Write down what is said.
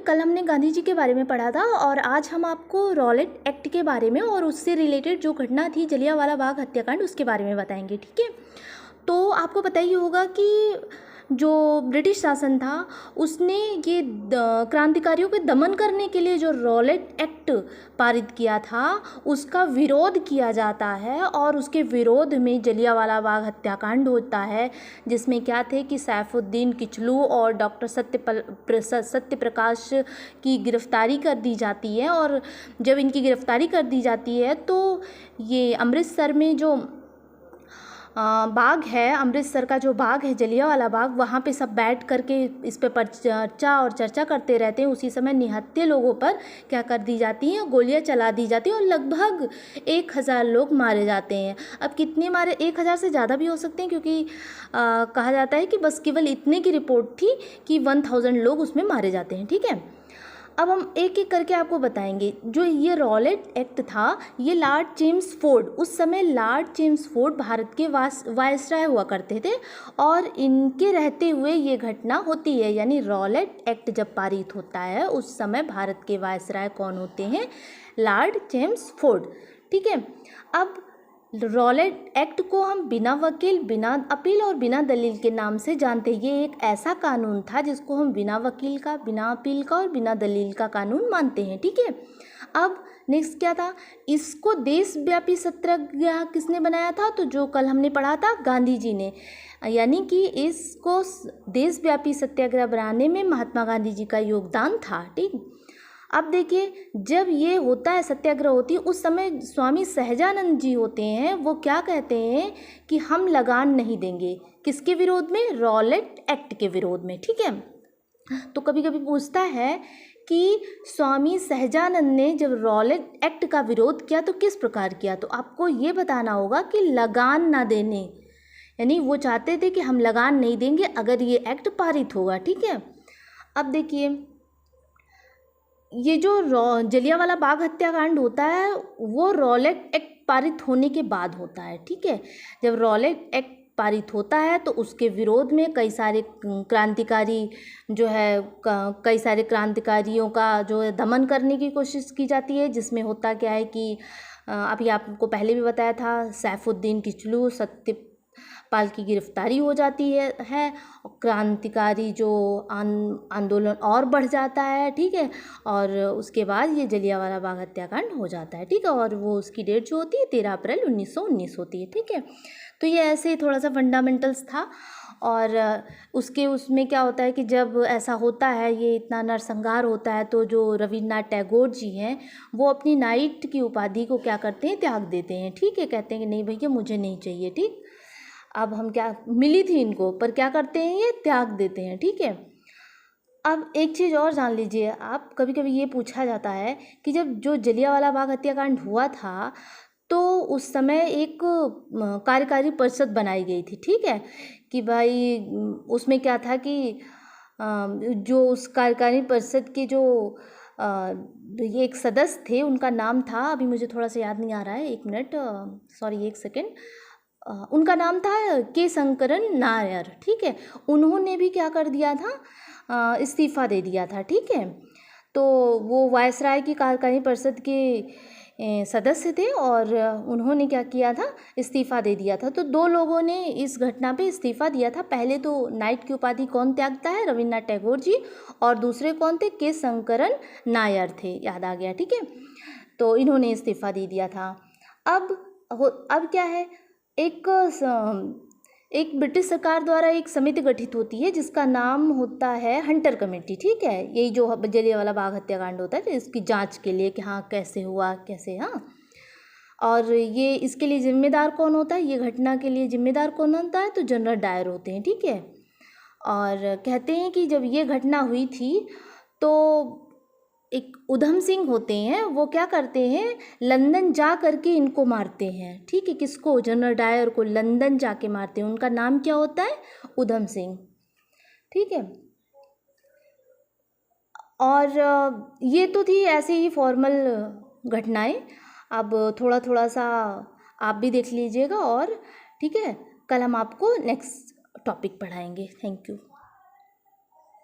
कल हमने गांधी जी के बारे में पढ़ा था और आज हम आपको रॉलेट एक्ट के बारे में और उससे रिलेटेड जो घटना थी जलियांवाला बाग हत्याकांड उसके बारे में बताएंगे। ठीक है, तो आपको पता ही होगा कि जो ब्रिटिश शासन था उसने ये क्रांतिकारियों के दमन करने के लिए जो रॉलेट एक्ट पारित किया था उसका विरोध किया जाता है और उसके विरोध में जलियांवाला बाग हत्याकांड होता है, जिसमें क्या थे कि सैफुद्दीन किचलू और डॉक्टर सत्यप्रकाश की गिरफ्तारी कर दी जाती है। और जब इनकी गिरफ्तारी कर दी जाती है तो ये अमृतसर में जो बाग है, अमृतसर का जो बाग है जलियांवाला बाग, वहाँ पे सब बैठ करके इस पे चर्चा करते रहते हैं। उसी समय निहत्थे लोगों पर क्या कर दी जाती हैं, गोलियां चला दी जाती हैं और लगभग 1000 लोग मारे जाते हैं। अब कितने मारे, 1000 से ज़्यादा भी हो सकते हैं, क्योंकि कहा जाता है कि बस केवल इतने की रिपोर्ट थी कि 1000 लोग उसमें मारे जाते हैं। ठीक है, अब हम एक एक करके आपको बताएंगे। जो ये रॉलेट एक्ट था ये लॉर्ड चेम्सफोर्ड, उस समय लॉर्ड चेम्सफोर्ड भारत के वायसराय हुआ करते थे और इनके रहते हुए ये घटना होती है। यानी रॉलेट एक्ट जब पारित होता है उस समय भारत के वायसराय कौन होते हैं, लॉर्ड चेम्सफोर्ड। ठीक है, अब रॉलेट एक्ट को हम बिना वकील, बिना अपील और बिना दलील के नाम से जानते हैं। ये एक ऐसा कानून था जिसको हम बिना वकील का, बिना अपील का और बिना दलील का कानून मानते हैं। ठीक है, अब नेक्स्ट क्या था, इसको देशव्यापी सत्याग्रह किसने बनाया था, तो जो कल हमने पढ़ा था गांधी जी ने। यानी कि इसको देशव्यापी सत्याग्रह बनाने में महात्मा गांधी जी का योगदान था। ठीक, अब देखिए जब ये होता है, सत्याग्रह होती है, उस समय स्वामी सहजानंद जी होते हैं, वो क्या कहते हैं कि हम लगान नहीं देंगे, किसके विरोध में, रॉलेट एक्ट के विरोध में। ठीक है, तो कभी कभी पूछता है कि स्वामी सहजानंद ने जब रॉलेट एक्ट का विरोध किया तो किस प्रकार किया, तो आपको ये बताना होगा कि लगान ना देने, यानी वो चाहते थे कि हम लगान नहीं देंगे अगर ये एक्ट पारित होगा। ठीक है, अब देखिए ये जो जलियांवाला बाग हत्याकांड होता है वो रॉलेट एक्ट पारित होने के बाद होता है। ठीक है, जब रॉलेट एक्ट पारित होता है तो उसके विरोध में कई सारे क्रांतिकारी जो है, कई सारे क्रांतिकारियों का जो है दमन करने की कोशिश की जाती है, जिसमें होता क्या है कि अभी आपको पहले भी बताया था, सैफुद्दीन किचलू, सत्यपाल की गिरफ्तारी हो जाती है क्रांतिकारी जो आंदोलन और बढ़ जाता है। ठीक है, और उसके बाद ये जलियांवाला बाग हत्याकांड हो जाता है। ठीक है, और वो उसकी डेट जो होती है 13 अप्रैल 1919 होती है। ठीक है, तो ये ऐसे थोड़ा सा फंडामेंटल्स था। और उसमें क्या होता है कि जब ऐसा होता है, ये इतना नरसंहार होता है, तो जो रविन्द्रनाथ टैगोर जी हैं वो अपनी नाइट की उपाधि को क्या करते हैं, त्याग देते हैं। ठीक है, कहते हैं कि नहीं भैया मुझे नहीं चाहिए। ठीक, अब हम क्या, मिली थी इनको, पर क्या करते हैं, ये त्याग देते हैं। ठीक है, अब एक चीज़ और जान लीजिए आप, कभी कभी ये पूछा जाता है कि जब जो जलियांवाला बाग हत्याकांड हुआ था तो उस समय एक कार्यकारी परिषद बनाई गई थी। ठीक है, कि भाई उसमें क्या था कि जो उस कार्यकारी परिषद के जो ये एक सदस्य थे, उनका नाम था, अभी मुझे थोड़ा सा याद नहीं आ रहा है, एक मिनट, सॉरी एक सेकेंड, उनका नाम था के शंकरन नायर। ठीक है, उन्होंने भी क्या कर दिया था, इस्तीफ़ा दे दिया था। ठीक है, तो वो वायसराय की कार्यकारी परिषद के सदस्य थे और उन्होंने क्या किया था, इस्तीफ़ा दे दिया था। तो 2 लोगों ने इस घटना पे इस्तीफ़ा दिया था। पहले तो नाइट की उपाधि कौन त्यागता है, रविन्द्रनाथ टैगोर जी, और दूसरे कौन थे, के शंकरन नायर थे, याद आ गया। ठीक है, तो इन्होंने इस्तीफ़ा दे दिया था। अब क्या है, एक ब्रिटिश सरकार द्वारा एक समिति गठित होती है जिसका नाम होता है हंटर कमेटी। ठीक है, यही जो जलियांवाला बाग हत्याकांड होता है इसकी जांच के लिए कि हाँ कैसे हुआ, कैसे, हाँ, और ये इसके लिए जिम्मेदार कौन होता है, ये घटना के लिए जिम्मेदार कौन होता है, तो जनरल डायर होते हैं। ठीक है, और कहते हैं कि जब ये घटना हुई थी तो एक उधम सिंह होते हैं, वो क्या करते हैं, लंदन जा करके इनको मारते हैं। ठीक है, किसको, जनरल डायर को लंदन जाके मारते हैं। उनका नाम क्या होता है, उधम सिंह। ठीक है, और ये तो थी ऐसे ही फॉर्मल घटनाएं। अब थोड़ा थोड़ा सा आप भी देख लीजिएगा और ठीक है, कल हम आपको नेक्स्ट टॉपिक पढ़ाएंगे। Thank you.